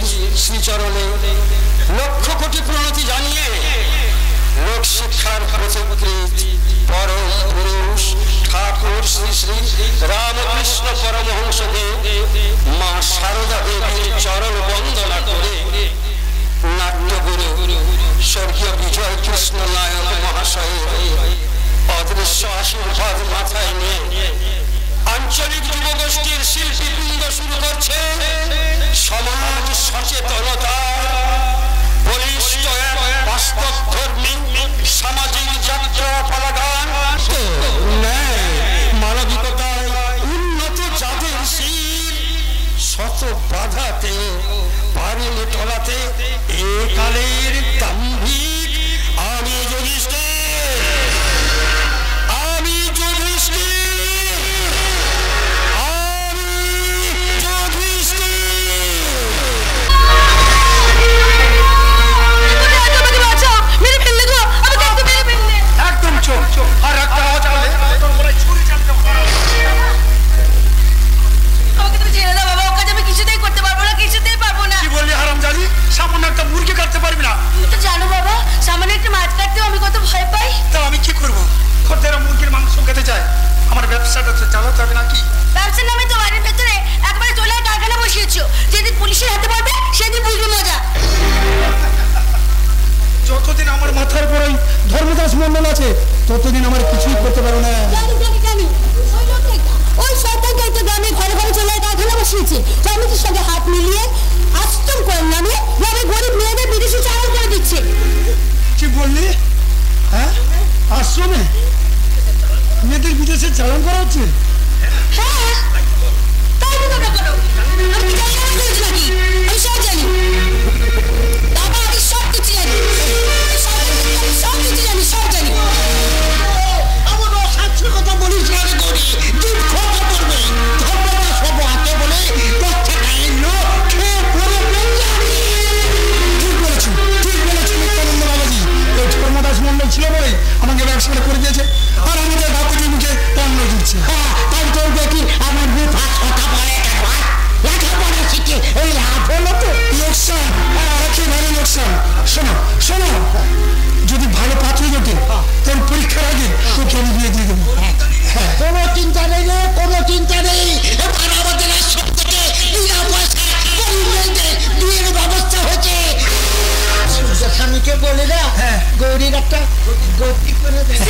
মাতাজির শ্রীচরণে লক্ষ কোটি প্রণতি জানিয়ে লোক শিক্ষার প্রতিকৃত পরম পুরুষ ঠাকুর শ্রী শ্রী রামকৃষ্ণ পরমহংসদেব মা সারদা দেবীর চরণ বন্দনা করে নাট্যগুরু স্বর্গীয় বিজয় কৃষ্ণ নায়ক মহাশয়ের অদৃশ্য আশীর্বাদ মাথায় নিয়ে আঞ্চলিক যুবগোষ্ঠীর শিল্পীবৃন্দ শুরু করছে সমাজ সচেতনতা বলিষ্ঠ বাস্তবধর্মী সামাজিক যাত্রা পালাগান মানবিকতায় উন্নত জাতের শির শত বাধাতে পারেনি টলাতে এ কালের দাম্ভিক আমি ততদিন আমার কিছুই করতে পারো না। ওই শয়তানটা তো গ্রামে ঘরে ঘরে চলে কারখানা বসিয়েছে। কমিটির সঙ্গে হাত মিলিয়ে আশ্রম করার নামে গ্রামে গরিব মেয়েদের বিদেশি চাকরি করে দিচ্ছে। কি বললি? হ্যাঁ, আশ্রমে মেয়েদের বিদেশে চালান করা হচ্ছে? হ্যাঁ, তাই কথা করো। আমি কি জানি নাকি? আমি সব জানি বাবা, আমি সব কিছু জানি, সব কিছু জানি, সব জানি। আমার অসাধ্য কথা বলিস না রে গরি, তুই কথা বলবে ধর্মদাস সব হাতে বলে বাচ্চা খাইল খেয়ে পড়ে বেঞ্জামি। ঠিক বলেছি, ঠিক বলেছি নিত্যানন্দ বাবাজি। এই ধর্মদাস মন্ডল ছিল বলে আমাকে ব্যবসাটা করে দিয়েছে আর আমাদের বাপুজির মুখে অন্ন দিচ্ছে। হ্যাঁ, তাই তোর দেখি আমার বুথা কথা বলে লেখাপড়া শিখে এই লাভ হলো তো লোকসান, একেবারে লোকসান। শোনো শোনো, যদি ভালো পাত্র জোটে তোর পরীক্ষার আগে তোকে আমি বিয়ে দিয়ে দেবো। কোনো চিন্তা নেই রে, কোনো চিন্তা নেই। এবার আমাদের আশ্রম থেকে বিনা পয়সা বিয়ের ব্যবস্থা হয়েছে। স্বামীকে বলে না গৌরীর একটা গতি করে দেয়।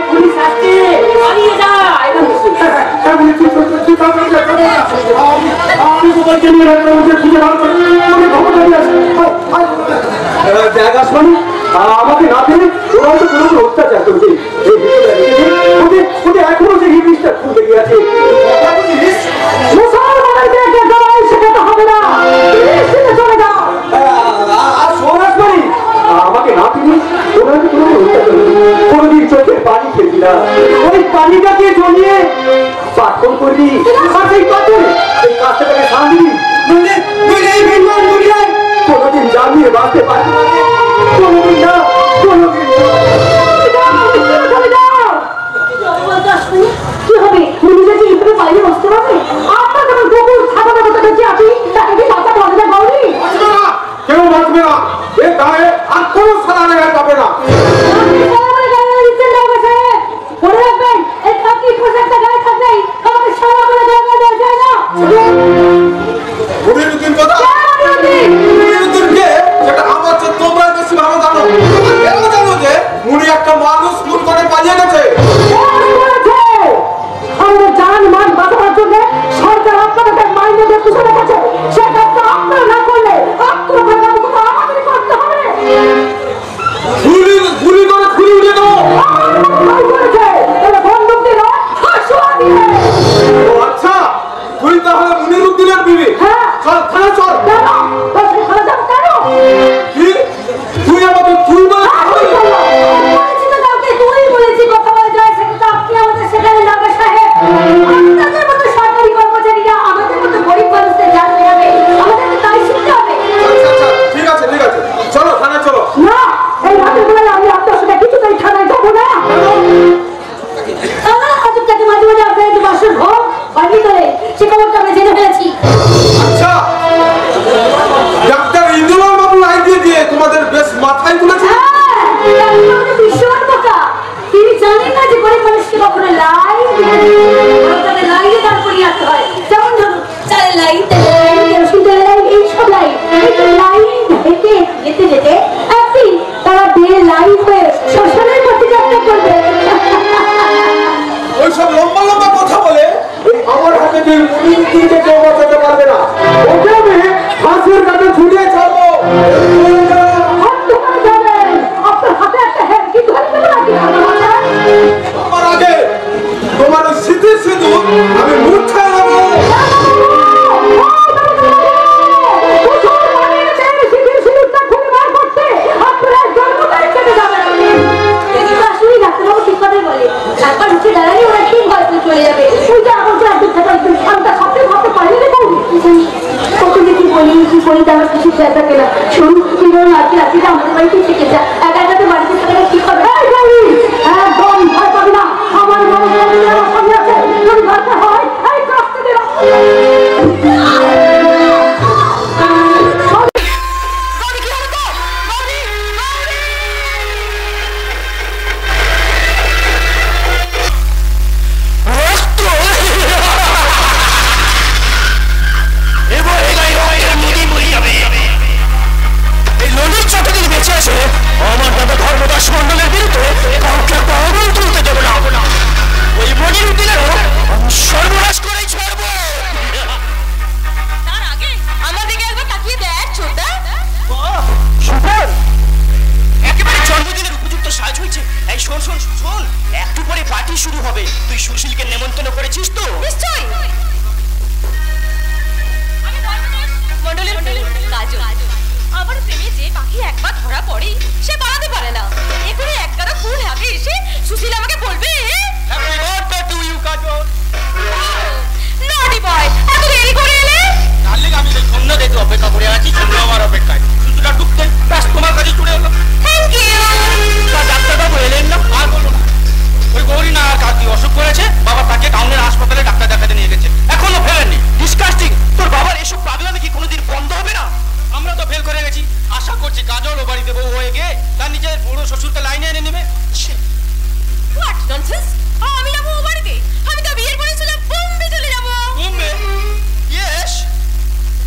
পুলিশ আসছে, পালিয়ে যা। আমি তোমাকে নিয়ে খুঁজে বার করি, জায়গা শোন, আমাকে না পেলে ওরা তো কোনো অত্যাচার করছে। ওদের এখনো যে ইংলিশটা খুলতে গিয়েছে, আমাকে না পেলে ওরা তো কোনো অত্যাচার কোনোদিন চোখের পানি খেলি না, ওই পানিটাকে জমিয়ে পাথর করবি, আর সেই পাথরে এই কাজটাকে শান্তি কোনোদিন জানিয়ে বাঁচতে পারবি না, কোনোদিন না, কোনোদিন কি হবে? নিজেকে এইভাবে বাইরে বসতে পারবে? আপনার যেমন কুকুর ছাগলের মতো বেঁচে আছি, তাকে কি বাঁচা পারবে না? গৌরী কেউ বাঁচবে না, এর গায়ে আর কোনো সারা নেওয়া যাবে না। মনে রাখবেন, এই 30% গায়ে থাকলেই আমাকে সারা বলে জায়গা দেওয়া যায় না। মুনিরুদ্দিন কথা, মুনিরুদ্দিনকে যেটা আমার চেয়ে তোমরা বেশি ভালো জানো। কেন জানো যে মুনি একটা মানুষ খুন করে পালিয়ে গেছে? আমাদের জান মান বাঁচানোর জন্য সরকার আপনাদের মাইনে দিয়ে পুষে রেখেছে, সে কাজটা আপনারা না করলে আত্মরক্ষার ব্যবস্থা আমাদের করতে হবে। গুলি করে খুলি উড়িয়ে দেবো। আচ্ছা, তুই তাহলে মুনিরুদ্দিনের বিবি? চল থানা চল। কি তুই আমাকে তুই বলে? তুই বলেছি কথা বলে যায়, সেটা আপনি আমাদের সেখানে লাগা সাহেব। আপনাদের মতো সরকারি কর্মচারীরা আমাদের মতো গরিব মানুষদের জানতে হবে, আমাদেরকে তাই শিখতে হবে। আচ্ছা ঠিক আছে ঠিক আছে, চলো থানা চলো। না, এই রাতের বেলায় আমি আপনার সাথে কিছুতেই থানায় যাবো না। তাকে মাঝে মাঝে আপনার একটু বাসর ঘর বাড়ি করে সে খবরটা আমরা জেনে ফেলেছি। আচ্ছা, ডাক্তার ইন্দুলাল বাবু আইডিয়া দিয়ে তোমাদের বেশ মাথায় তুলেছে। বিশ্বর কথা, তিনি জানেন না যে গরিব মানুষকে কখনো লাইন লাইনে দান করিয়ে রাখতে হয়। যেমন ধরুন চালের লাইন, কেরোসিন তেলের লাইন, এইসব লাইন। এই লাইন হেঁটে যেতে যেতে একদিন তারা বের লাইন হয়ে শ্মশানের পথে যাত্রা করবে। ওইসব লম্বা লম্বা কথা বলে আমার হাতে যে মুনিরুদ্দিনকে কেউ বাঁচাতে পারবে না, ওকে আমি ফাঁসির কাছে ঝুলিয়ে ছাড়বো। আপনার হাতে একটা হ্যান্ডকি ধরে দেবো নাকি? আমার আগে তোমার স্মৃতির সিঁদুর আমি মুছাই নেবো। চলে যাবে ভাবতে পারি না কত যে কি বলি আমার কিছু চেষ্টা কেনা শুরু আজকে রাত্রিটা আমাদের বাড়িতে থেকে যা একাতে বাড়িতে থাকা ঠিক হবে। একদম ভয় পাবি না, আমার সামনে আছে, যদি দরকার হয় এই কাজটা দেওয়া। আমার দাদা ধর্মদাস মন্ডলের বিরুদ্ধে কাউকে একটা অবল তুলতে দেবো না। ওই মুনিরুদ্দিনেরও সর্বনাশ করেই ছাড়বো। তার আগে আমাদেরকে একবার তাকিয়ে দেখ ছোটদা। সুফল একেবারে জন্মদিনের উপযুক্ত সাজ হয়েছে। এই শোন শোন শোন, একটু পরে পার্টি শুরু হবে। তুই সুশীলকে নেমন্তন্ন করেছিস তো? নিশ্চয়ই। আমি ধর্মদাস মন্ডলের কাজল। আমার প্রেমে যে পাখি একবার ধরা পড়ে সে পালাতে পারে না। এখানে একগাদা ফুল হাতে এসে সুশীল আমাকে বলবে হ্যাপি বার্থডে টু ইউ কাজল। নটি বয়, এত দেরি করে এলে? ডার্লিং, আমি এই সন্ধ্যা দেখে অপেক্ষা করে আছি, তুমি আমার অপেক্ষায়। শুধুটা ঢুকতে ব্যাস তোমার কাছে ছুটে এলাম। Thank you. ডাক্তারবাবু এলেন না? আর বলো না, ওই গৌরী না কাকি অসুখ করেছে, বাবা তাকে টাউনের হাসপাতালে ডাক্তার দেখাতে নিয়ে গেছে, এখনো ফেরেননি। ডিসকাস্টিং। তোর বাবার এসব পাগলামি কি কোনোদিন বন্ধ হবে না? আমরা তো ফেল করে গেছি। আশা করছি কাজল ও বাড়িতে বউ হয়ে গিয়ে তার নিজের বড় শ্বশুরকে লাইনে এনে নেবে। What nonsense! আমি যাবো ও বাড়িতে? আমি তো বিয়ের পরে ছিলাম বোম্বে চলে যাবো। বোম্বে? ইয়েস,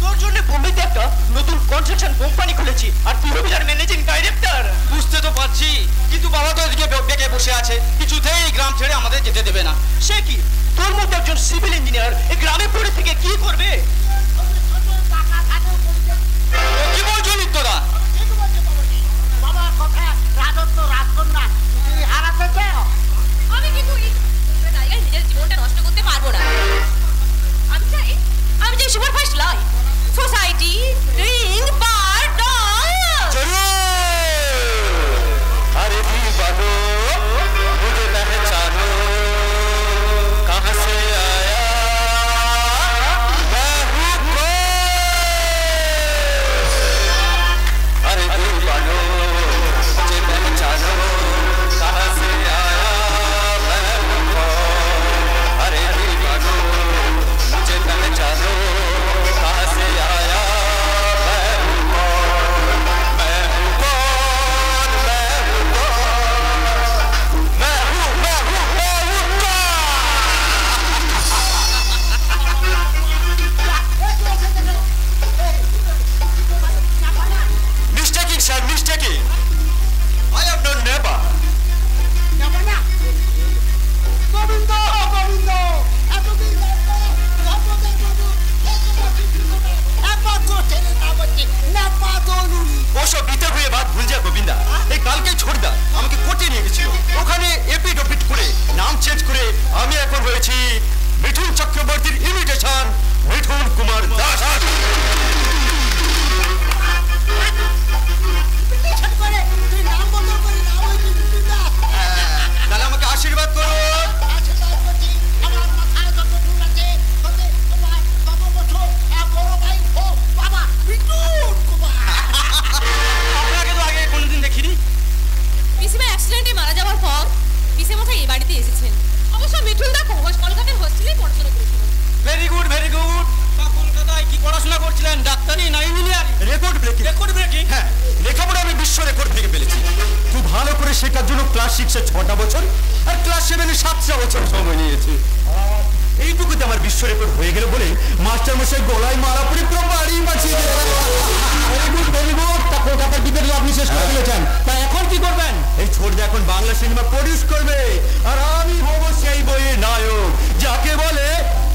তোর জন্য বোম্বেতে একটা নতুন কনস্ট্রাকশন কোম্পানি খুলেছি আর তুই হবি তার ম্যানেজিং ডাইরেক্টর। বুঝতে তো পারছি, কিন্তু বাবা তো এদিকে বেঁকে বসে আছে, কিছুতেই এই গ্রাম ছেড়ে আমাদের যেতে দেবে না। সে কি, তোর মতো একজন সিভিল ইঞ্জিনিয়ার এই গ্রামে পড়ে থেকে কি করবে? কি বলছো নিত্যদা? আমি কিন্তু জায়গায় নিজের জীবনটা নষ্ট করতে পারবো না। আমি চাই super fast life, society, drink, bar, doll. अरे दीवानो मुझे पहचानो, कहाँ से आया मैं हूँ कौन? अरे दीवानो मुझे पहचानो, कहाँ से आया मैं हूँ कौन? अरे दीवानो मुझे पहचानो, कहाँ से आया मैं हूँ कौन? मैं हूँ कौन? मैं हूँ कौन? मैं हूँ Mistaking, sir, mistaking. I am no neighbor. ওসব বিতে হয়ে বাদ ভুল যা গোবিন্দা, এই কালকেই ছোটদা আমাকে কোর্টে নিয়ে গেছিল। ওখানে এপিডোপিট করে নাম চেঞ্জ করে আমি এখন হয়েছি মিঠুন চক্রবর্তীর ইমিটেশন মিঠুন কুমার দাস। তাহলে আমাকে আশীর্বাদ করুন। আপনাকে তো আগে কোনোদিন দেখিনি। পিসিমা অ্যাক্সিডেন্টে মারা যাওয়ার পর পিসেমশাই এই বাড়িতে এসেছেন। অবশ্য মিঠুন দা কলকাতার হোস্টেলেই পড়াশোনা করেছিল। Very good, very good. কলকাতায় কি পড়াশোনা করছিলেন, ডাক্তারি না engineering? Record breaking. Record breaking? হ্যাঁ, লেখাপড়া আমি বিশ্ব রেকর্ড থেকে ফেলেছি। খুব ভালো করে শেখার জন্য ক্লাস 6-এ 6টা বছর আর ক্লাস 7-এ 7টা বছর সময় নিয়েছি। এইটুকুতে আমার বিশ্ব রেকর্ড হয়ে গেল বলে মাস্টার মশাই গলায় মারা পড়ে পুরো বাড়ি বাঁচিয়ে দিলেন। Very good, very good. তা কলকাতার টিকিট আপনি শেষ করে দিয়েছেন, তা এখন কি করবেন? এই ছোটদা এখন বাংলা সিনেমা প্রডিউস করবে আর আমি হব সেই বইয়ের নায়ক, যাকে বলে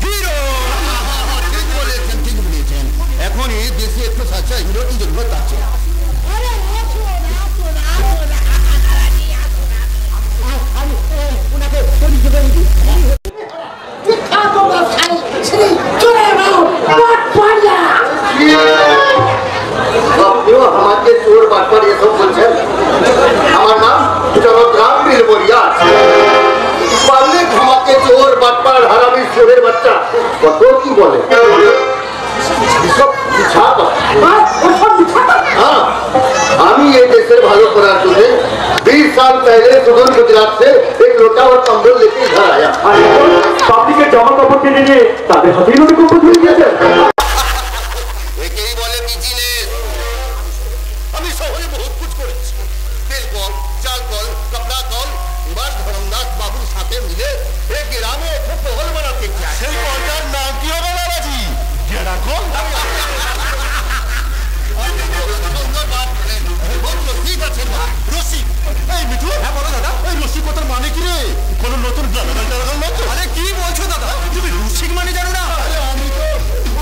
হিরো। ঠিক বলেছেন, ঠিক বলেছেন। এখন এই দেশে একটু সাচ্চা হিরো কি জরুরত আছে? আপনিও আমাকে চোর বাটপার এসব বলছেন? আমার নাম জগৎরাম বিলবরিয়া। পাবলিক আমাকে চোর বাটপার হারামি চোরের বাচ্চা কত কি বলে। আমি ये देशे भालो करा तुझे 20 साल पहले सुदूर गुजरात से एक लोटा और कंबल लेके घर आया। पापड़ी के जमा कपड़ के लिए ताদের হাতে ইনোনে কপড় ধুয়ে দিয়েছে। একেই বলে বিজনেস। আমি শহরে বহুত কিছু করেছি, তেল কল, চাল কল, কাপড়া কল। এবার ধরমদাস বাবুর সাথে মিলে এই গ্রামে একটা কল বানাতে চাই। সেই কলটার নাম কি হবে বাবাজি? গেড়া কল। ঠিক আছে রসিক। এই মিঠু, হ্যাঁ বলো দাদা, এই রসিক কথার মানে কি রে? কোনো নতুন আরে কি বলছো দাদা, তুমি রসিক মানে জানো না? আরে আমি তো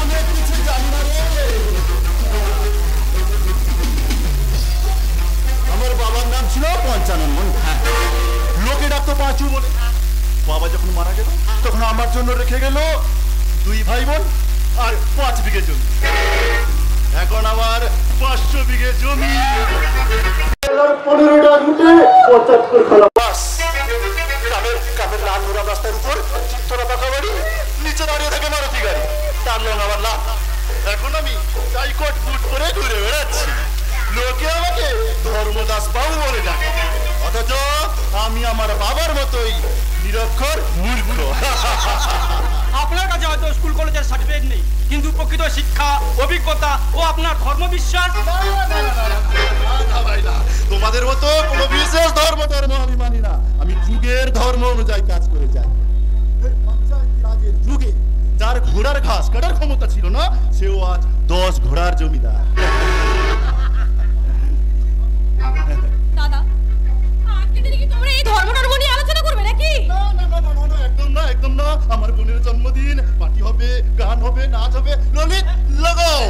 অনেক কিছু জানি না রে। আমার বাবার নাম ছিল পঞ্চানন। হ্যাঁ, লোকে ডাকতো পাঁচু বলে। বাবা যখন মারা গেল তখন আমার জন্য রেখে গেল 2 ভাই বোন আর 5 বিঘে জমি। এখন আমার 500 বিঘে জমি। 15টা রুটে 75 খোলা বাস। কামের লাল মোড়া রাস্তার উপর চিত্তরা পাকা বাড়ি, নিচে দাঁড়িয়ে থাকে মারুতি গাড়ি, তার লং আমার লাভ। এখন আমি টাইকট বুট করে ঘুরে বেড়াচ্ছি। লোকে আমাকে ধর্মদাস বাবু বলে ডাকে, অথচ আমি আমার বাবার মতোই নিরক্ষর মূর্খ। আপনার কাছে হয়তো স্কুল কলেজের সার্টিফিকেট নেই, কিন্তু প্রকৃত শিক্ষা, অভিজ্ঞতা ও আপনার ধর্মবিশ্বাস। তোমাদের মতো কোনো বিশেষ ধর্ম আমি মানি না। আমি যুগের ধর্ম অনুযায়ী কাজ করে যাই। পঞ্চায়েত যুগে যার ঘোড়ার ঘাস কাটার ক্ষমতা ছিল না, সেও আজ 10 ঘোড়ার জমিদার। দাদা, আজকে দিনে কি তোমরা এই ধর্মটার একদম না। আমার বোনের জন্মদিন, পার্টি হবে, গান হবে, নাচ হবে। ললিত লাগাও।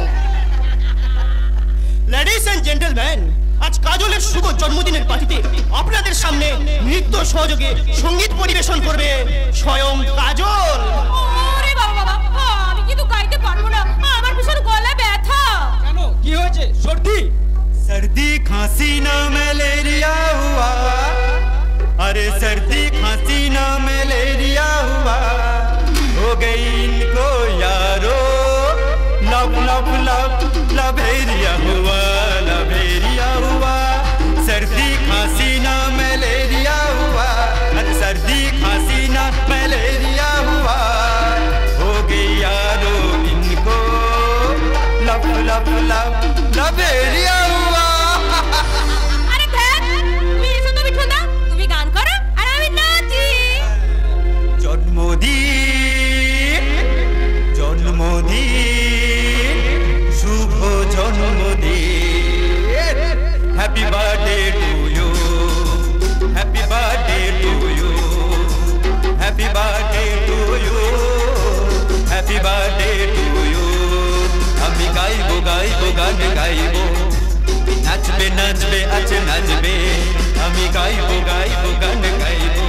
লেডিস এন্ড জেন্টলম্যান, আজ কাজলের শুভ জন্মদিনের পার্টিতে আপনাদের সামনে নৃত্য সহযোগে সঙ্গীত পরিবেশন করবে স্বয়ং কাজল। ওরে বাবা বাবা, আমি কিন্তু গাইতে পারবো না, আমার ভীষণ গলা ব্যথা। কেন, কি হয়েছে? সর্দি? सर्दी खांसी ना मलेरिया हुआ, अरे सर्दी खांसी ना मलेरिया हुआ, हो गई इनको यारो लब लब लब लबेरिया हुआ, लबेरिया हुआ। सर्दी खांसी ना मलेरिया हुआ, अरे सर्दी खांसी ना मलेरिया हुआ, हो गई यारो इनको लब लब लब लबेरिया हुआ। আরে ধ্যান, তুমি এসো তো বিঠুদা, তুমি গান করো আর আমি নাচি। জন্মদিন জন্মদিন শুভ জন্মদিন, happy birthday to you, happy birthday to you, happy birthday to you, happy birthday to you. আমি গাইবো গাইবো গান গাইবো, নাচবে নাচবে আছে নাচবে, আমি গাইবো গাইবো গান গাইবো,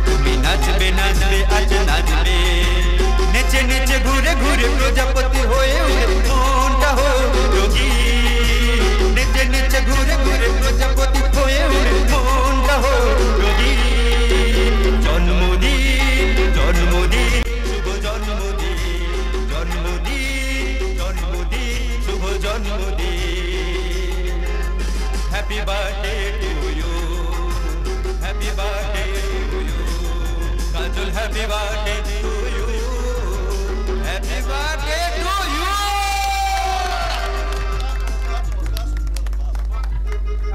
তুমি নাচবে নাচবে আছে নাচবে। নেচে নেচে ঘুরে ঘুরে প্রজাপতি হয়ে উড়ে মনটা হো যোগী, নেচে নেচে ঘুরে ঘুরে প্রজাপতি হয়ে উড়ে মনটা হো যোগী। জন্মদিন জন্মদিন শুভ জন্মদিন, জন্মদিন জন্মদিন শুভ জন্মদিন, happy birthday to you, happy birthday to you Kajal, happy birthday to you, happy birthday to you.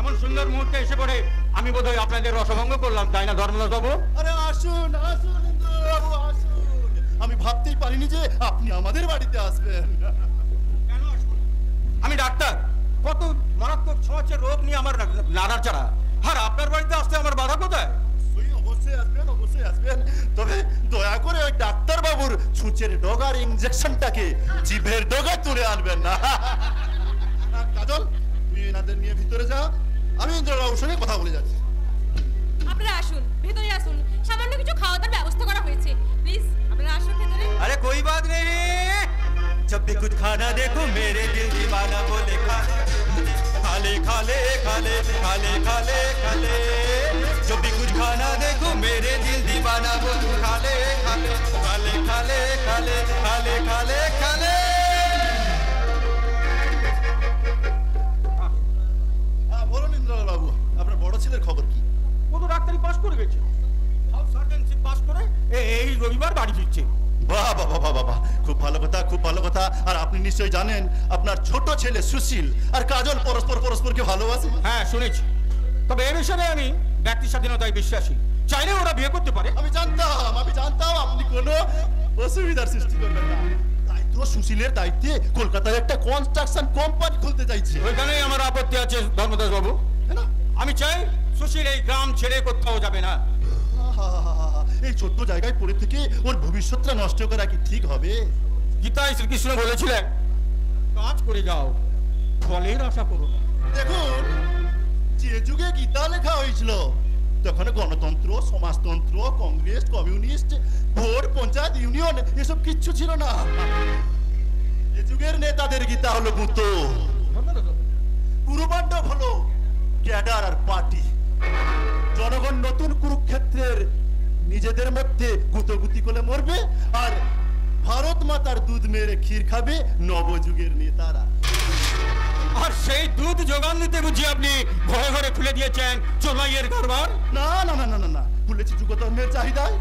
এমন সুন্দর মুহূর্তে এসে পড়ে আমি বোধহয় আপনাদের রসভঙ্গ করলাম, তাই না ধর্মদাস বাবু? আরে আসুন আসুন ইন্দ্রবাবু আসুন। আমি ভাবতেই পারিনি যে আপনি আমাদের বাড়িতে আসবেন। কেন আসবো? আমি ডাক্তার, কত মারাত্মক ছোঁয়াচে রোগ নিয়ে আমার নাড়াচাড়া, আর আপনার বাড়িতে আসতে আমার বাধা কোথায়? অবশ্যই আসবেন, অবশ্যই আসবেন। তবে দয়া করে ওই ডাক্তার বাবুর ছুঁচের ডগার ইনজেকশনটাকে জিভের ডগায় তুলে আনবেন না। কাজল, তুই এনাদের নিয়ে ভিতরে যা, আমি ইন্দ্রবাবুর সঙ্গে কথা বলে যাচ্ছি। আপনারা আসুন, ভেতরে আসুন, সামান্য কিছু খাওয়া দাওয়ার ব্যবস্থা করা হয়েছে, প্লিজ আপনারা আসুন ভেতরে। अरे कोई बात नहीं, जब भी कुछ खाना देखो मेरे दिल दीवाना बोले खाले खाले खाले खाले खाले खाले खाले, जब भी कुछ खाना देखो मेरे दिल दीवाना बोले खाले खाले खाले खाले खाले खाले खाले खाले। বলুন ইন্দ্রবাবু, আপনার বড় ছেলের খবর কি? ও তো ডাক্তারি পাস করে গেছে, হাউস সার্জেন্সি পাস করে এই রবিবার বাড়ি ফিরছে। বাহ বাহ বাহ বাহ, খুব ভালো কথা, খুব ভালো কথা। আর আপনি নিশ্চয়ই জানেন আপনার ছোট ছেলে সুশীল আর কাজল পরস্পরকে ভালোবাসে। হ্যাঁ শুনেছি, তবে এ বিষয়ে আমি ব্যক্তি স্বাধীনতায় বিশ্বাসী, চাইলে ওরা বিয়ে করতে পারে। আমি জানতাম আপনি কোনো অসুবিধার সৃষ্টি করবেন না। তাই তো সুশীলের দায়িত্বে কলকাতায় একটা কনস্ট্রাকশন কোম্পানি খুলতে চাইছে। ওইখানেই আমার আপত্তি আছে ধর্মদাস বাবু। হ্যাঁ না? আমি চাই সুশীল এই গ্রাম ছেড়ে কোথাও যাবে না। এই ছোট্ট জায়গায় পড়ে থেকে ওর ভবিষ্যৎটা নষ্ট করা কি ঠিক হবে? গীতায় শ্রীকৃষ্ণ বলেছিলেন, কাজ করে যাও, ফলের আশা করো না। দেখুন, যে যুগে গীতা লেখা হয়েছিল তখন গণতন্ত্র, সমাজতন্ত্র, Congress, communist, vote, panchayat, union এসব কিচ্ছু ছিল না। এ যুগের নেতাদের গীতা হলো গুঁতো, পুরোপাণ্ডব হলো ক্যাডার আর পার্টি। জনগণ নতুন কুরুক্ষেত্রের নিজেদের মধ্যে গুতোগুতি করে মরবে, আর ভারত মাতার দুধ মেরে ক্ষীর খাবে নবযুগের নেতারা। আর সেই দুধ যোগান দিতে বুঝি আপনি ঘরে ঘরে খুলে দিয়েছেন চোলাইয়ের কারবার? না না না না না না, খুলেছি যুগধর্মের চাহিদায়।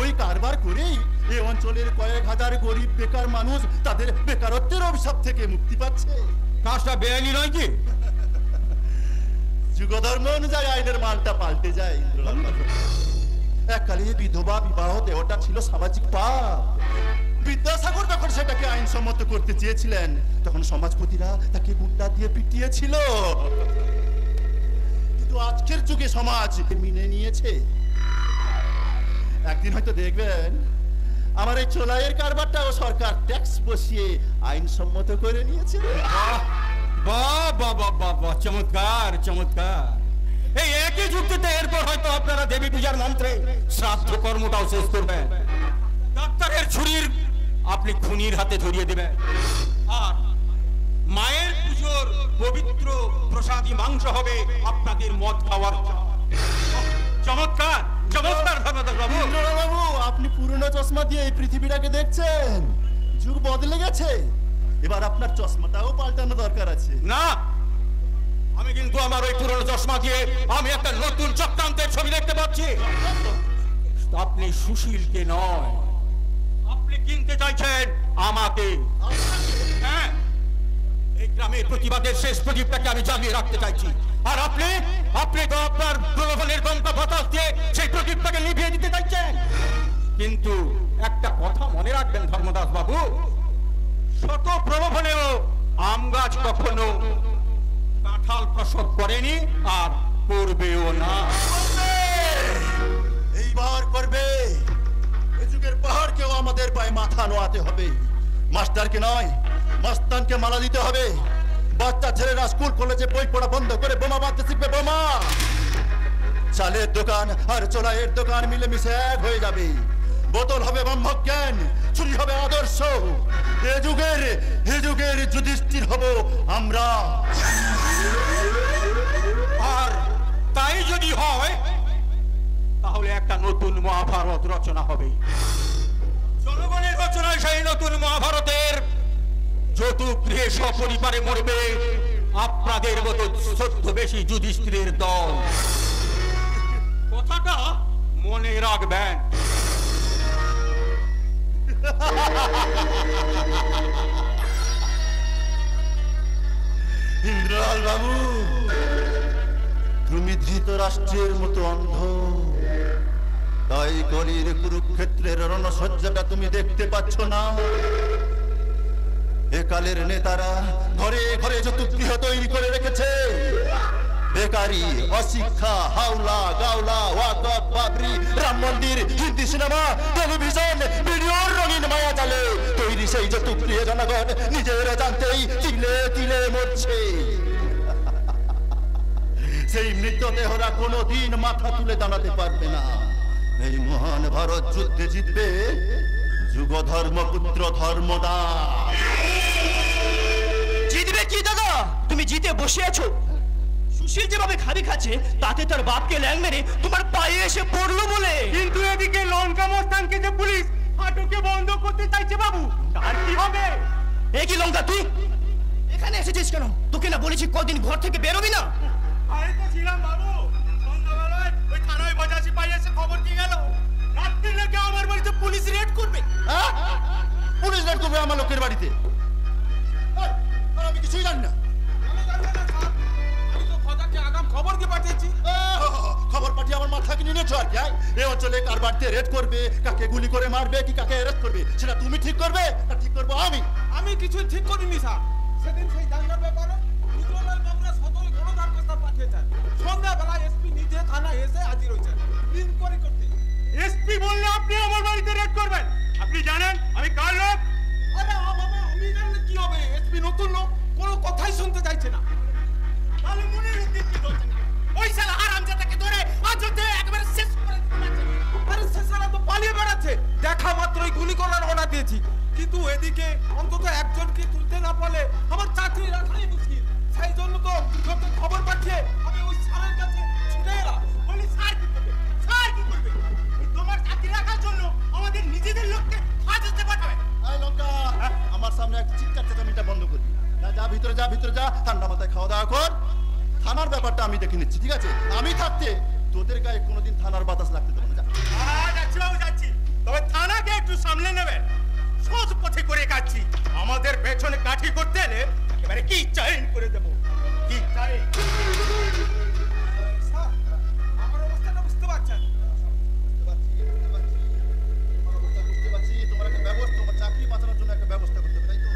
ওই কারবার করেই এই অঞ্চলের কয়েক হাজার গরিব বেকার মানুষ তাদের বেকারত্বের অভিশাপ থেকে মুক্তি পাচ্ছে। কাজটা বেআইনি নয় কি? যুগধর্ম অনুযায়ী আইনের মানটা পাল্টে যায়। এককালে বিধবা বিবাহ দেওয়াটা ছিল সামাজিক পাপ। বিদ্যাসাগর যখন সেটাকে আইনসম্মত করতে চেয়েছিলেন তখন সমাজপতিরা তাকে গুন্ডা দিয়ে পিটিয়েছিল। কিন্তু আজকের যুগে সমাজ মেনে নিয়েছে। একদিন হয়তো দেখবেন আমার এই চোলাইয়ের কারবারটাও সরকার ট্যাক্স বসিয়ে আইনসম্মত করে নিয়েছে। বাহ বাহ বাহ বাহ বাহ, চমৎকার চমৎকার। এই একই যুক্তিতে এরপর হয়তো আপনারা দেবী পূজার মন্ত্রে শ্রাদ্ধ কর্মটাও শেষ করবেন। ডাক্তারের ছুরির আপনি খুনির হাতে ধরিয়ে দেবেন, আর মায়ের পুজোর পবিত্র প্রসাদী মাংস হবে আপনাদের মদ খাওয়ার। চমৎকার চমৎকার ধর্মদাস বাবু। বাবু, আপনি পুরনো চশমা দিয়ে এই পৃথিবীটাকে দেখছেন, যুগ বদলে গেছে, এবার আপনার চশমাটাও পাল্টানো দরকার আছে। না, আমি কিন্তু আমার ওই পুরনো চশমা দিয়ে আমি একটা নতুন চক্রান্তের ছবি দেখতে পাচ্ছি। আপনি সুশীলকে নয়, আপনি কিনতে চাইছেন আমাকে। হ্যাঁ, এই গ্রামের প্রতিবাদের শেষ প্রদীপটাকে আমি জ্বালিয়ে রাখতে চাইছি, আর আপনি আপনি তো আপনার প্রলোভনের দমকা বাতাস দিয়ে সেই প্রদীপটাকে নিভিয়ে দিতে চাইছেন। কিন্তু একটা কথা মনে রাখবেন ধর্মদাস বাবু, শত প্রলোভনেও আম গাছ কখনো কাঁঠাল প্রসব করেনি আর করবেও না। এইবার করবে। এই যুগের পাহাড়কেও আমাদের পায়ে মাথা নোয়াতে হবে। মাস্টারকে নয়, মাস্তানকে মালা দিতে হবে। বাচ্চা ছেলেরা স্কুল কলেজে বই পড়া বন্ধ করে বোমা বাঁধতে শিখবে। বোমা, চালের দোকান আর চোলাইয়ের দোকান মিলেমিশে এক হয়ে যাবে। বোতল হবে ব্রহ্ম জ্ঞান, ছুরি হবে আদর্শ। এ যুগের যুধিষ্ঠির হব আমরা। আর তাই যদি হয় তাহলে একটা নতুন মহাভারত রচনা হবে। জনগণের রচনায় সেই নতুন মহাভারতের যতুগৃহে সপরিবারে মরবে আপনাদের মতো ছদ্মবেশী যুধিষ্ঠিরের দল। কথাটা মনে রাখবেন। ইন্দ্রলাল বাবু, তুমি ধৃতরাষ্ট্রের মতো অন্ধ, তাই কলির কুরুক্ষেত্রের রণসজ্জাটা তুমি দেখতে পাচ্ছ না। একালের নেতারা ঘরে ঘরে যতুগৃহ তৈরি করে রেখেছে। বেকারি, অশিক্ষা, হাওলা গাওলা, ওয়াকফ, বাবরি, রাম মন্দির, হিন্দি সিনেমা, টেলিভিশন, ভিডিওর রঙিন মায়া জালে তৈরি সেই যতুগৃহে জনগণ নিজের জানতেই তিলে তিলে মরছে। সেই মৃতদেহরা কোনোদিন মাথা তুলে দাঁড়াতে পারবে না। এই মহান ভারত যুদ্ধে জিতবে যুগ ধর্মপুত্র ধর্মদাস। জিতবে কি দাদা? তুমি জিতে বসে আছো। সুশীল যেভাবে খাবি খাচ্ছে তাতে তার বাপকে ল্যাং মেরে তোমার পায়ে এসে পড়লো বলে। কিন্তু এদিকে লঙ্কা মস্তানকে যে পুলিশ আটকে বন্ধ করতে চাইছে বাবু, তার কি হবে? এ কি লঙ্কা, তুই এখানে এসেছিস কেন? তোকে না বলেছি কদিন ঘর থেকে বেরোবি না। আরে তো ছিলাম বাবু, সন্ধ্যাবেলায় ওই থানায় বাজাসি পাই এসে খবর দিয়ে গেল রাত্রি নাকি আমার বাড়িতে পুলিশ রেড করবে। হ্যাঁ? পুলিশ রেড করবে আমার লোকের বাড়িতে? আর আমি কিছুই জানি না। আমি তো খোদাকে আগাম খবর দিয়ে পাঠিয়েছি। খবর পাঠিয়ে আমার মাথা কিনে নিয়েছো আর কি? এই অঞ্চলে কার বাড়িতে রেড করবে, কাকে গুলি করে মারবে কি কাকে অ্যারেস্ট করবে সেটা তুমি ঠিক করবে না ঠিক করবো আমি? আমি কিছু ঠিক করিনি স্যার। সেদিন সেই দাঙ্গার ব্যাপারে রুদ্রলাল বাবুরা সদরে গণদান প্রস্তাব পাঠিয়েছেন। সন্ধ্যাবেলা এসপি নিজে থানায় এসে হাজির হয়েছেন ইনকোয়ারি করতে। এসপি বললে আপনি আমার বাড়িতে রেড করবেন? আপনি জানেন আমি কার লোক? আরে বাবা, আমি জানলে কি হবে? এসপি নতুন লোক, কোনো কথাই শুনতে চাইছে না। তাহলে মনে রেখে কি হচ্ছে না? ওই শালা হারামজাদাকে ধরে আজতে একেবারে শেষ করে দিতে। আরে শেষরা তো পালিয়ে বেড়াচ্ছে। দেখা মাত্রই গুলি করার অর্ডার দিয়েছি, কিন্তু এদিকে অন্তত একজনকে তুলতে না পারলে আমার চাকরি রাখাই মুশকিল। সেই জন্য তো যখন খবর পাঠিয়ে আমি ওই স্যারের কাছে ছুটে এলাম। বলি স্যার কি করবে, স্যার কি করবে? তোমার চাকরি রাখার জন্য আমাদের নিজেদের লোককে হাজতে পাঠাবে। এই লঙ্কা, আমার সামনে একটা চিৎকার চেঁচামেচিটা বন্ধ করবি। যা ভিতরে যা, ভিতরে যা, ঠান্ডা মাথায় খাওয়া দাওয়া কর। থানার ব্যাপারটা আমি দেখে নিচ্ছি, ঠিক আছে? আমি থাকতে তোদের গায়ে কোনোদিন থানার বাতাস লাগতে দেবো না। যাচ্ছি বাবু, যাচ্ছি। তবে থানাকে একটু সামলে নেবেন। সোজ পথে করে কাটছি। আমাদের পেছনে কাঠি করতে এলে এবারে কি চাইন করে দেবো, কি চাই। স্যার, আমার অবস্থাটা বুঝতে পারছেন? বুঝতে পারছি তোমার একটা ব্যবস্থা, তোমার চাকরি বাঁচানোর জন্য একটা ব্যবস্থা করতে হবে, তাই তো?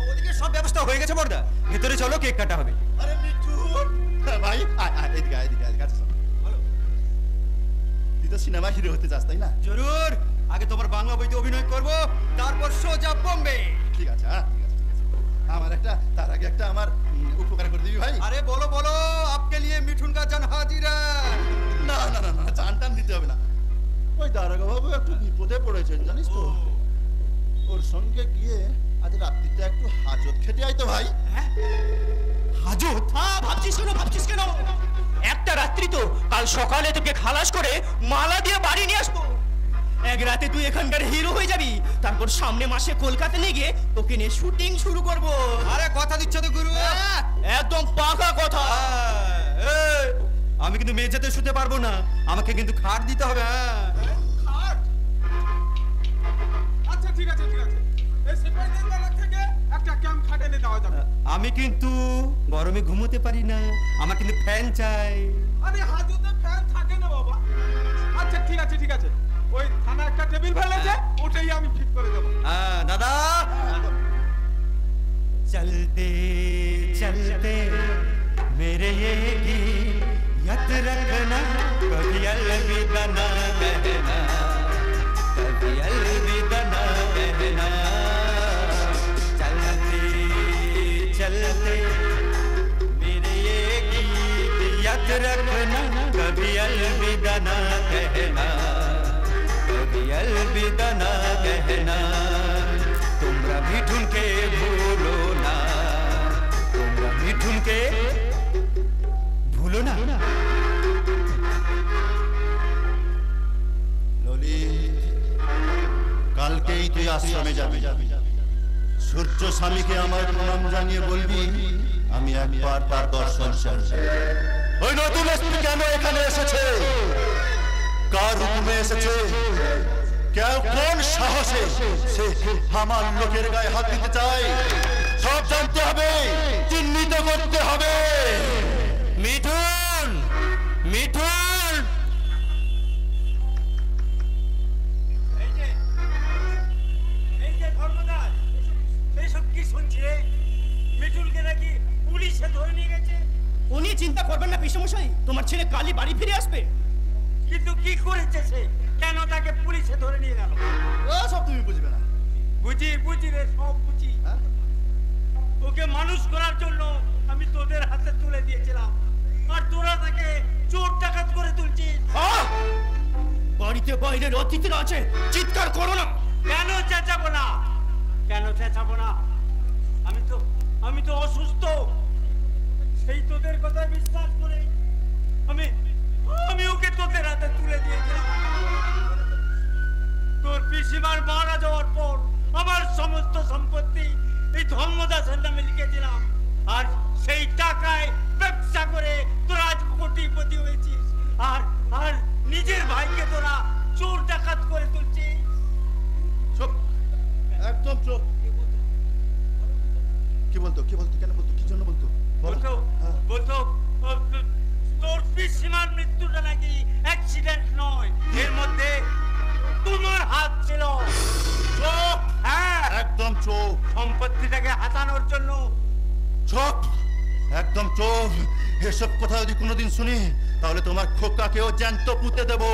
ওদিকে সব ব্যবস্থা হয়ে গেছে বড়দা, ভেতরে চলো কেক কাটা হবে। আরে মিঠু ভাই, এদিকে এদিকে কাছে তো সিনেমা হিরো হতে চাস তাই না? জরুর, আগে তোমার বাংলা বইতে অভিনয় করব, তারপর সোজা বোম্বে। ঠিক আছে, হ্যাঁ ঠিক আছে, ঠিক আছে। আমার একটা তার আগে একটা আমার উপকার করে দিবি ভাই? আরে বলো বলো, আপকে লিয়ে মিঠুন কা জান হাজির হ্যায়। না না না না, জান টান দিতে হবে না। ওই দারোগা বাবু একটু বিপদে পড়েছেন জানিস তো, ওর সঙ্গে গিয়ে আজ রাত্রিটা একটু হাজত খেতে আয় তো ভাই। হাজত? ভাবছিস কেন? একটা রাত্রি তো, কাল সকালে তোকে খালাস করে মালা দিয়ে বাড়ি নিয়ে আসবো। এক রাতে তুই এখানকার হিরো হয়ে যাবি, তারপর সামনে মাসে কলকাতা নিয়ে গিয়ে তোকে নিয়ে শুটিং শুরু করব। আরে কথা দিচ্ছ তো গুরু? একদম পাকা কথা। আমি কিন্তু মেঝেতে শুতে পারবো না, আমাকে কিন্তু খাট দিতে হবে। খাট? আচ্ছা ঠিক আছে এই সিপাহীদের বেলা থেকে একটা ক্যাম্প খাট এনে দেওয়া যাবে। আমি কিন্তু গরমে ঘুমোতে পারি না, আমার কিন্তু ফ্যান চাই। আরে হাজতে ফ্যান থাকে না বাবা। আচ্ছা ঠিক আছে ওই থানা একটা টেবিল ফেলেছে, ওটাই আমি ঠিক করে দেবো। দাদা, চলতে চলতে मेरे ये गीत याद रखना, कभी अलविदा ना कहना, कभी अलविदा ना कहना। चलते चलते मेरे ये गीत याद रखना, कभी अलविदा ना कहना, कभी अलविदा ना कहना। तुमरा मिठुन के भूलो ना, तुमरा मिठुन के ভুলো না। ললিত, কালকেই তুই আশ্রমে যাবি। সূর্য স্বামীকে আমার প্রণাম জানিয়ে বলবি আমি একবার তার দর্শন চাই। ওই নতুন এসপি কেন এখানে এসেছে, কার হুকুমে এসেছে, কোন সাহসে সে আমার লোকের গায়ে হাত দিতে চায়, সব জানতে হবে, চিহ্নিত করতে হবে। মিঠুন এই যে ধর্মদাস, এসব কি শুনছি রে? মিঠুনকে নাকি পুলিশে ধরে নিয়ে গেছে। উনি চিন্তা করবেন না পিসমশাই, তোমার ছেলে কালই বাড়ি ফিরে আসবে। কিন্তু কি করেছে সে, কেন তাকে পুলিশে ধরে নিয়ে গেল? ও সব তুমি বুঝবে না। বুঝি রে, সব বুঝি। ওকে মানুষ করার জন্য আমি তোদের হাতে তুলে দিয়েছিলাম, আর তোরা তাকে চোর ডাকাত করে তুলছিস। বাড়িতে বাইরের অতিথিরা আছে, চিৎকার করো না। কেন চেঁচাবো না? আমি তো অসুস্থ, সেই তোদের কথা বিশ্বাস করে আমি ওকে তোদের হাতে তুলে দিয়েছিলাম। তোর পিসিমার মারা যাওয়ার পর আমার সমস্ত সম্পত্তি এই ধর্মদাসের নামে লিখেছিলাম, আর সেই টাকায় ব্যবসা করে তোরা আজ কোটিপতি হয়েছিস, আর নিজের ভাইকে তোরা চোর ডাকাত করে তুলছিস। চুপ, একদম চুপ। কি বলতো কেন বলতো, কি জন্য বলতো? বলতো তোর পিসিমার মৃত্যুটা নাকি অ্যাক্সিডেন্ট নয়, এর মধ্যে তোমার হাত ছিল। চুপ, হ্যাঁ একদম চুপ। সম্পত্তিটাকে হাতানোর জন্য। চুপ, একদম চুপ। এসব কথা যদি কোনোদিন শুনি তাহলে তোমার খোকাকেও জ্যান্ত পুঁতে দেবো।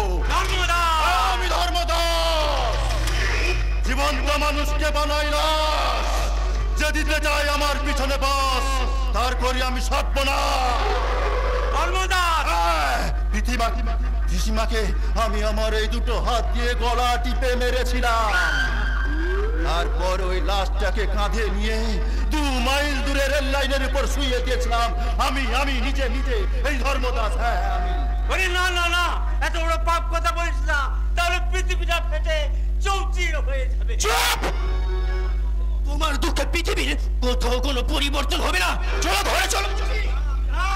আমি ধর্মদাস, জীবন্ত মানুষকে বানাই লাশ, যে দিতে চাই আমার পিছনে বাস তার করি আমি সরব না। পিসিমাকে আমি আমার এই দুটো হাত দিয়ে গলা টিপে মেরেছিলাম, তারপর ওই লাশটাকে কাঁধে নিয়ে 2 মাইল দূরে রেল লাইনের উপর শুয়ে দিয়েছিলাম আমি নিজে এই ধর্মদাস। হ্যাঁ আমি। না, এত বড় পাপ কথা বলিস না, তাহলে পৃথিবীটা ফেটে চৌচির হয়ে যাবে। চুপ! তোমার দুঃখে পৃথিবীর কোথাও কোনো পরিবর্তন হবে না। চলো ঘরে চলো। না,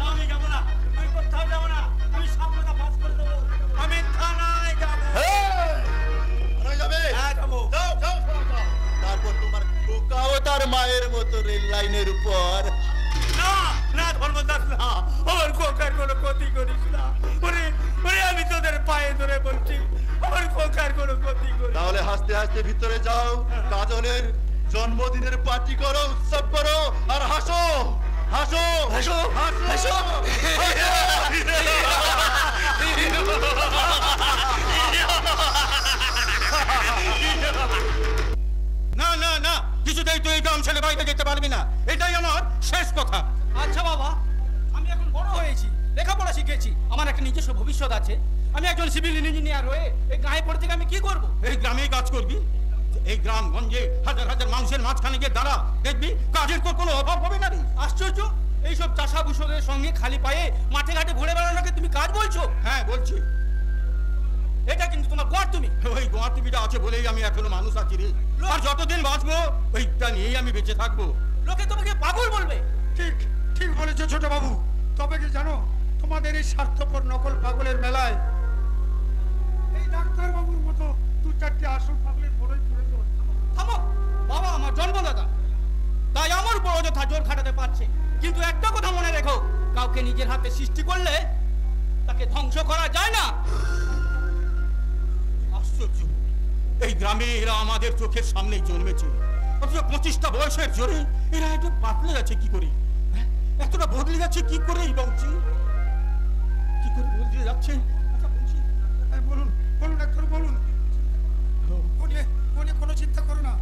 আমি যাবো না, আমি কোথাও যাবো না, আমি সব কথা ফাঁস করে দেবো, আমি থানায় যাবো। যাবে? হ্যাঁ যাবো। যাও। তারপর তোমার খোকাও তার মায়ের মতো রেল লাইনের উপর। না ধর্মদাস, না, আমার খোকার কোনো ক্ষতি করিস না। ওরে আমি তোদের পায়ে ধরে বলছি, আমার খোকার কোনো ক্ষতি করিস। তাহলে হাসতে হাসতে ভিতরে যাও, কাজলের জন্মদিনের পার্টি করো, উৎসব করো, আর হাসো। হাসো। যেতে পারবি না, এটাই আমার শেষ কথা। আচ্ছা বাবা, আমি এখন বড় হয়েছি, লেখাপড়া শিখেছি, আমার একটা নিজস্ব ভবিষ্যৎ আছে। আমি একজন সিভিল ইঞ্জিনিয়ার হয়ে এই গায়ে পড়ে থেকে আমি কি করব? এই গ্রামেই কাজ করবি, এই গ্রামগঞ্জে হাজার হাজার মানুষের মাঝখানে গিয়ে দাঁড়া, দেখবি কাজের তোর কোনো অভাব হবে না রে। আশ্চর্য, এইসব চাষাভূষণের সঙ্গে খালি পায়ে মাঠে ঘাটে ঘুরে বেড়ানোকে তুমি কাজ বলছো? হ্যাঁ বলছি। এটা কিন্তু তোমার গোয়ার তুমি। ওই গোয়ার্তুমিটা আছে বলেই আমি এখনো মানুষ আছি রে, আর যতদিন বাঁচবো ওইটা নিয়েই আমি বেঁচে থাকবো। লোকে তোমাকে পাগল বলবে। ঠিক ঠিক বলেছো ছোট বাবু। তবে কি জানো, তোমাদের এই স্বার্থপর নকল পাগলের মেলায় এই ডাক্তার বাবুর মতো দু চারটি আসল পাগলের বড়ই প্রয়োজন। থামো, বাবা আমার জন্মদাতা, তাই আমার উপর অযথা জোর খাটাতে পারছে। কিন্তু একটা কথা মনে রেখো, কাউকে নিজের হাতে সৃষ্টি করলে তাকে ধ্বংস করা যায় না। আশ্চর্য, এই গ্রামে এরা আমাদের চোখের সামনেই জন্মেছে, অথচ 25টা বয়সের জোরে এরা এত পাতলে যাচ্ছে কি করে, এতটা বদলে যাচ্ছে কি করে? এই বংশী কি করে বদলে যাচ্ছে? আচ্ছা বংশী, বলুন বলুন ডাক্তার বলুন, কোনো চিন্তা করো না।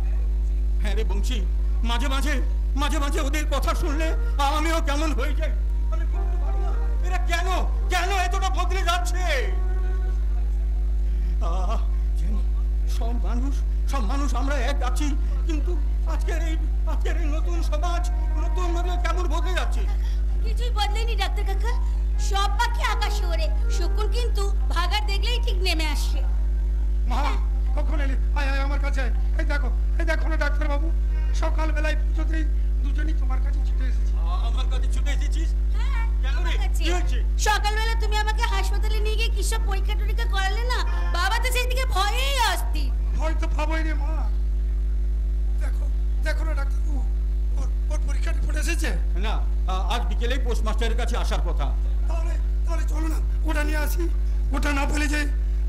হ্যাঁ রে বংশী, মাঝে মাঝে মাঝে মাঝে ওদের কথা শুনলে আমিও কেমন হয়ে যাই। আমি বুঝতে পারি না এরা কেন কেন এতটা বদলে যাচ্ছে। সব মানুষ আমরা এক আছি, কিন্তু আজকের এই নতুন সমাজ নতুন ভাবে কেমন বদলে যাচ্ছে। কিছুই বদলেনি ডাক্তার কাকা, সব পাখি আকাশে ওড়ে, শকুন কিন্তু ভাগার দেখলেই ঠিক নেমে আসে। মা কখন এলি? আয় আয় আমার কাছে। এই দেখো না ডাক্তার বাবু, সকালবেলায় পুজোতেই দুজনই তোমার কাছে ছুটে এসেছি। আমার কাছে ছুটে এসেছিস? হ্যাঁ, কেন রে? কি হয়েছে? সকালবেলা তুমি আমাকে হাসপাতালে নিয়ে গিয়ে কিসব পরীক্ষা টরীক্ষা করালে না, বাবা তো সেই দিকে ভয়েই আসতি। ভয় তো পাবোই রে মা। দেখো না ডাক্তার বাবু, ওর পরীক্ষা রিপোর্ট এসেছে। না, আজ বিকেলেই পোস্টমাস্টারের কাছে আসার কথা। তাহলে চলো না, ওটা নিয়ে আসি। ওটা না পেলে যে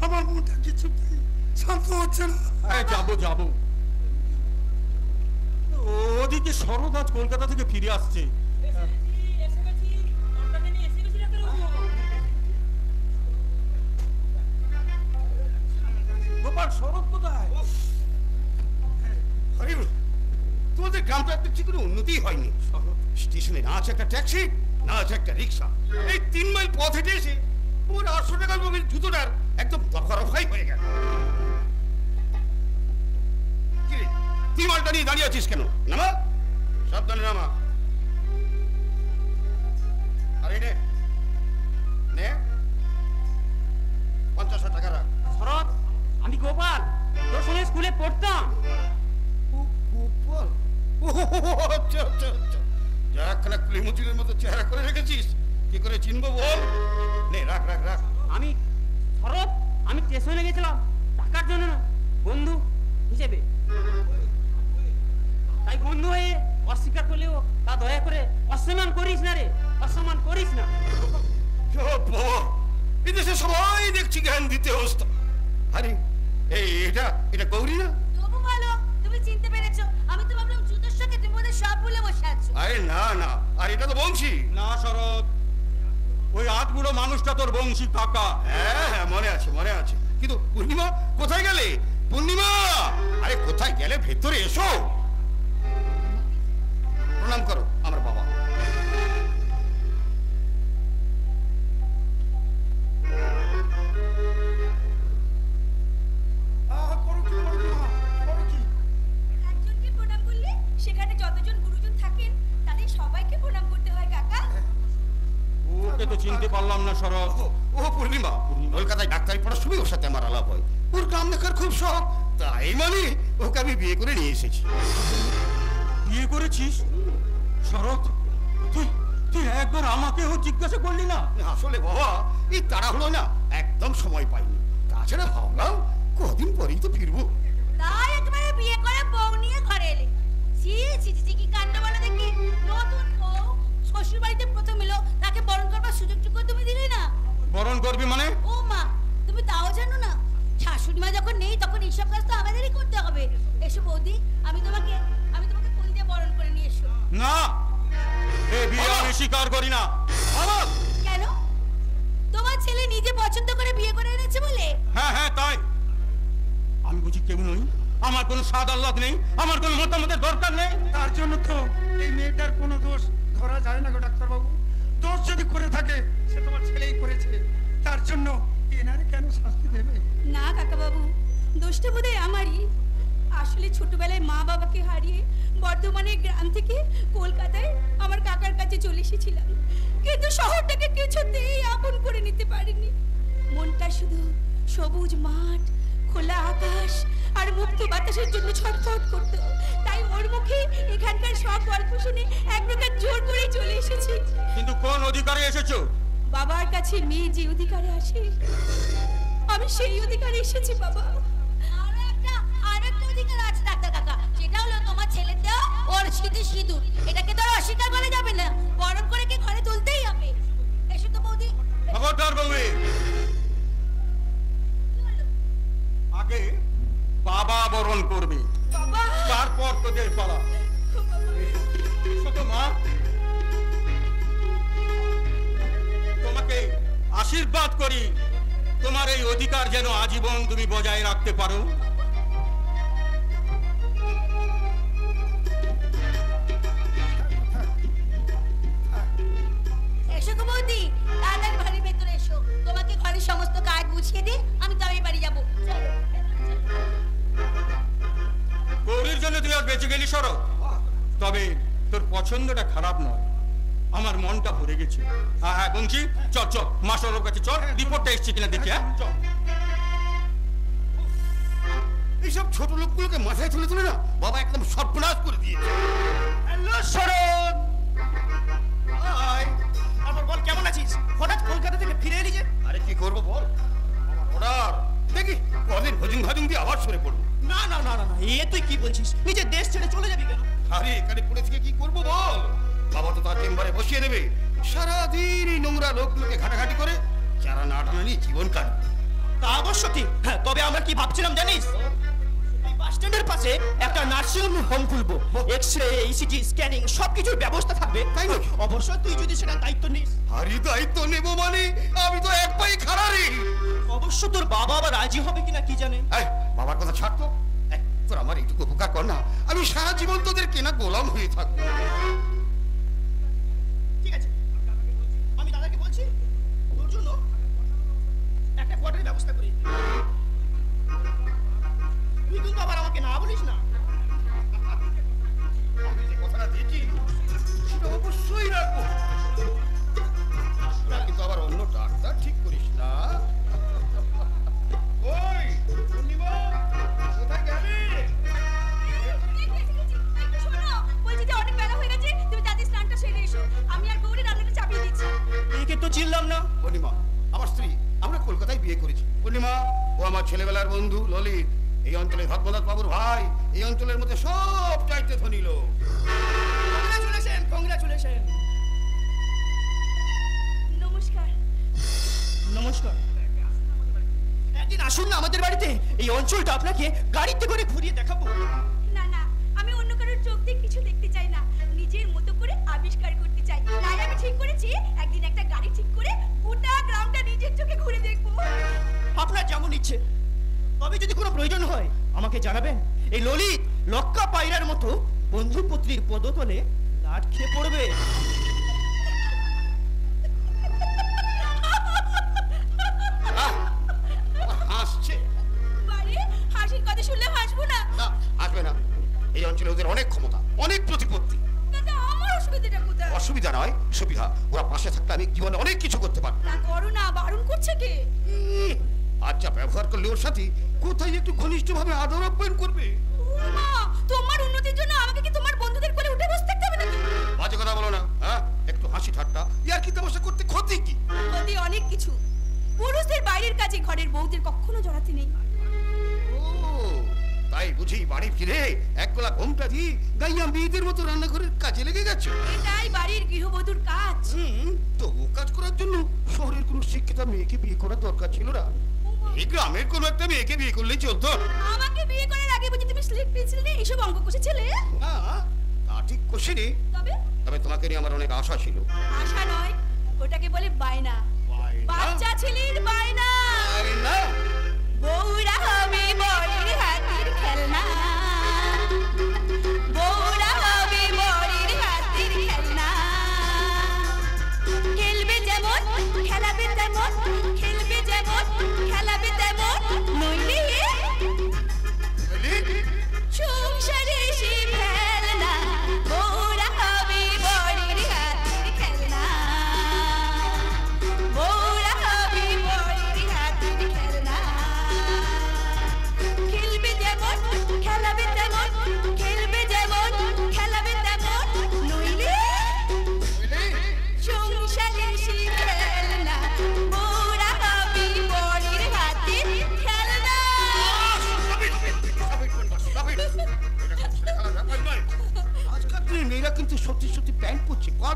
আমার মনটা কিছুতেই শান্ত হচ্ছে না। যাবো। ওদিকে শরৎ আজ কলকাতা থেকে ফিরে আসছে। গোপাল, শরৎ কোথায়? তোমাদের গ্রামটা একটু ঠিক করে উন্নতি হয়নি। স্টেশনে না আছে একটা ট্যাক্সি, না আছে একটা রিক্সা। এই 3 মাইল পথ হেঁটে এসে ওর 800 টাকার জুতোটার একদম দফারফাই হয়ে গেল। কি রে, তুই মালটা নিয়ে দাঁড়িয়ে আছিস কেন? নামা, সাবধানে নামা। আরে নে 50 টাকা রাখ। শরৎ, আমি গোপাল, তোর সঙ্গে স্কুলে পড়তাম। গোপাল, আচ্ছা। যারা ক্লিমুচিনের মতো চেহারা করে রেখেছিস, কি করে চিনবো বল? নে রাখ। আমি শরৎ, আমি স্টেশনে গেছিলাম টাকার জন্য না, বন্ধু হিসেবে। তাই বন্ধু হয়ে অস্বীকার করলেও তা দয়া করে অসম্মান করিস না রে, অসম্মান করিস না। বিদেশে সবাই দেখছি জ্ঞান দিতে হস্ত। আরে এটা গৌরী না? তবু ভালো তুমি চিনতে পেরেছো। আমি তো ভাবলাম জুতোর সঙ্গে তুমি ওদের সব ভুলে বসে আছো। আরে না, আর এটা তো বংশী। না শরৎ, ওই আধবুড়ো মানুষটা তোর বংশী কাকা। হ্যাঁ মনে আছে। কিন্তু পূর্ণিমা কোথায় গেলে? পূর্ণিমা, আরে কোথায় গেলে? ভেতরে এসো, প্রণাম করো আমার বাবা। একজনকে প্রণাম করলে সেখানে যতজন গুরুজন থাকেন তাদের সবাইকে প্রণাম করতে হয় কাকা। ওকে তো চিনতে পারলাম না শরৎ। ও পূর্ণিমা, কলকাতায় ডাক্তারি পড়ার সময় ওর সাথে আমার আলাপ হয়। ওর গ্রাম দেখার খুব শখ, তাই ওকে আমি বিয়ে করে নিয়ে এসেছি। বিয়ে করেছিস? শরৎ, তুই একবার আমাকেও জিজ্ঞাসা করলি না? আসলে বাবা, এই তাড়াহুড়ো না একদম সময় পাইনি। তাছাড়া ভাবলাম কদিন পরেই তো ফিরবো। তাই একেবারে বিয়ে করে বউ নিয়ে ঘরে এলে। ছি কি কাণ্ড বলো দেখি। নতুন বউ শ্বশুর বাড়িতে প্রথম এলো, তাকে বরণ করবার সুযোগটুকু তুমি দিলে না। বরণ করবি মানে? ও মা, তুমি তাও জানো না? শাশুড়ি মা যখন নেই তখন এইসব কাজ তো আমাদেরই করতে হবে। এসো বৌদি, আমি তোমাকে ফুল দিয়ে বরণ করে নিয়ে এসো। না, এ বিয়ে আমি স্বীকার করি না। কেন? তোমার ছেলে নিজে পছন্দ করে বিয়ে করে এনেছে বলে? হ্যাঁ তাই। আমি বুঝি কেউ নই? আমার কোনো স্বাদ আহ্লাদ নেই, আমার কোনো মতামতের দরকার নেই। তার জন্য তো এই মেয়েটার কোনো দোষ ধরা যায় না গো ডাক্তারবাবু। দোষ যদি করে থাকে সে তোমার ছেলেই করেছে, তার জন্য এনারে কেন শাস্তি দেবে? না কাকাবাবু, দোষটা বোধহয় আমারই। আসলে ছোটবেলায় মা বাবাকে হারিয়ে বর্ধমানের গ্রাম থেকে কলকাতায় আমার কাকার কাছে চলে এসেছিলাম, কিন্তু শহরটাকে কিছুতেই আপন করে নিতে পারিনি। মনটা শুধু সবুজ মাঠ, খোলা আকাশ আর মুক্ত বাতাসের জন্য ছটফট করত। তাই ওর মুখে এখানকার সব গল্প শুনে এক প্রকার জোর করে চলে এসেছি। কিন্তু কোন অধিকারে এসেছো? বাবার কাছে মেয়ে যে অধিকারে আসে, আমি সেই অধিকারে এসেছি বাবা। আরেকটা অধিকার আছে ডাক্তার কাকা, সেটা হলো তোমার ছেলের দেওয়া ওর সিঁদুর। এটাকে তো আর অস্বীকার করা যাবে না, বরণ করে কি ঘরে তুলতেই হবে। এসো তো বৌদি। খবরদার বৌদি, আগে বাবা বরণ করবে, তারপর তোদের পালা। মা, তোমাকে আশীর্বাদ করি, তোমার এই অধিকার যেন আজীবন তুমি বজায় রাখতে পারো। এসো গো বৌদি, তাড়াতাড়ি বাড়ির ভেতরে এসো। তোমাকে ঘরের সমস্ত কাজ গুছিয়ে দিয়ে আমি তবেই বাড়ি যাবো। গৌরীর জন্য তুই আর বেঁচে গেলি সরো, তবে তোর পছন্দটা খারাপ নয়, আমার মনটা ভরে গেছে। হ্যাঁ হ্যাঁ বংশী, চল চল মাস্টারের কাছে চল, রিপোর্টটা এসছে কিনা দেখি। হ্যাঁ চল। এইসব ছোট লোকগুলোকে মাথায় তুলে তুলে না বাবা একদম সর্বনাশ করে দিয়েছে। হ্যালো শরৎ, আমার বল কেমন আছিস? হঠাৎ কলকাতা থেকে ফিরে এলি যে? আরে কি করবো বল, অর্ডার দেখি কদিন ভজুং ভাজুং দিয়ে আবার সরে পড়বো। না না না না, এ তুই কি বলছিস? নিজের দেশ ছেড়ে চলে যাবি কেন? আরে এখানে পড়ে থেকে কি করবো বল, বাবা তো তার চেম্বারে বসিয়ে দেবে, সারাদিন এই নোংরা লোকগুলোকে ঘাটাঘাটি করে চারা না টানা নিয়ে জীবন কাটবে। তা অবশ্য ঠিক। হ্যাঁ, তবে আমরা কি ভাবছিলাম জানিস? বাস স্ট্যান্ডের পাশে একটা নার্সিং হোম খুলবো, এক্সরে, ইসিজি, স্ক্যানিং সবকিছুর ব্যবস্থা থাকবে। তাই না? অবশ্য তুই যদি সেটা দায়িত্ব নিস। আরে দায়িত্ব নেবো মানে আমি তো এক পায়ে খাড়া রে। অবশ্য তোর বাবা আবার রাজি হবে কিনা কি জানে। বাবার কথা ছাড় তো, তোর আমার একটু উপকার কর না, আমি সারা জীবন তোদের কেনা গোলাম হয়ে থাকবো। ঠিক আছে, আমি দাদাকে বলছি তোর জন্য একটা কোয়ার্টারের ব্যবস্থা করি। তুই কিন্তু আবার আমাকে না বলিস না। আমি যে কথাটা দিয়েছি সেটা অবশ্যই রাখবো, কিন্তু আবার অন্য ডাক্তার ঠিক করিস না। ওই পূর্ণিমা, কোথায় গেলি? বলছি যে অনেক বেলা হয়ে গেছে, তুমি তাদের স্নানটা সেরে এসো, আমি আর গৌরী রান্নাটা চাপিয়ে দিচ্ছি। একে তো চিনলাম না। পূর্ণিমা আমার স্ত্রী, আমরা কলকাতায় বিয়ে করেছি। পূর্ণিমা ও আমার ছেলেবেলার বন্ধু ললিত, এই অঞ্চলে ধর্মনাথ বাবুর ভাই, এই অঞ্চলের মধ্যে সব চাইতে ধনী লোক। Congratulation, congratulation. নমস্কার। নমস্কার। একদিন আসুন না আমাদের বাড়িতে, এই অঞ্চলটা আপনাকে গাড়িতে করে ঘুরিয়ে দেখাবো। না না, আমি অন্য কারোর চোখ দিয়ে কিছু দেখতে চাই না, নিজের মতো করে আবিষ্কার করতে চাই। তাই আমি ঠিক করেছি একদিন একটা গাড়ি ঠিক করে গোটা গ্রামটা নিজের চোখে ঘুরে দেখবো। আপনার যেমন ইচ্ছে, তবে যদি কোনো প্রয়োজন হয় আমাকে জানাবেন। এই ললিত লক্কা পায়রার মতো বন্ধু পত্রীর পদতলে লাট খেয়ে পড়বে। হাসছে বারে, হাসির কথা শুনলে হাসবো না? না, আসবে না। এই অঞ্চলে ওদের অনেক ক্ষমতা, অনেক প্রতিপত্তি। দাদা, আমার অসুবিধাটা কোথায়? অসুবিধা নয়, সুবিধা। ওরা পাশে থাকলে আমি জীবনে অনেক কিছু করতে পারবো। তা করো না, বারণ করছে কে? আচ্ছা, ব্যবহার করলে ওর সাথে কোথায় একটু ঘনিষ্ঠভাবে আদর আপ্যায়ন করবে। মা, তোমার উন্নতির জন্য আমাকে কি তোমার বন্ধুদের কোলে উঠে বসে থাকতে হবে নাকি? বাজে কথা বলো না। হ্যাঁ, একটু হাসি ঠাট্টা ইয়ার কি তামাশা করতে ক্ষতি কি? ক্ষতি অনেক কিছু। পুরুষদের বাইরের কাজে ঘরের বউদের কখনো জড়াতে নেই। ও তাই বুঝি বাড়ি ফিরে এক গোলা ঘোমটা দিয়ে গাইয়া মেয়েদের মতো রান্নাঘরের কাজে লেগে গেছো। এটাই বাড়ির গৃহবধূর কাজ। তো ও কাজ করার জন্য শহরের কোনো শিক্ষিতা মেয়েকে বিয়ে করার দরকার ছিল না। এই গ্রামের কোনো একটা মেয়েকে বিয়ে করলেই চলতো। আমাকে বিয়ে করার আগে বুঝি তুমি স্লিপ পেন্সিল নিয়ে এইসব অঙ্ক কষেছিলে? না, তা ঠিক কষিনি। তবে তোমাকে নিয়ে আমার অনেক আশা ছিল। আশা নয়, ওটাকে বলে বায়না। বাচ্চা ছেলের বায়না। বউরা হবে বড়ের হাতির খেলনা।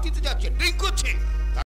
পার্টিতে যাচ্ছে, ড্রিঙ্ক করছে।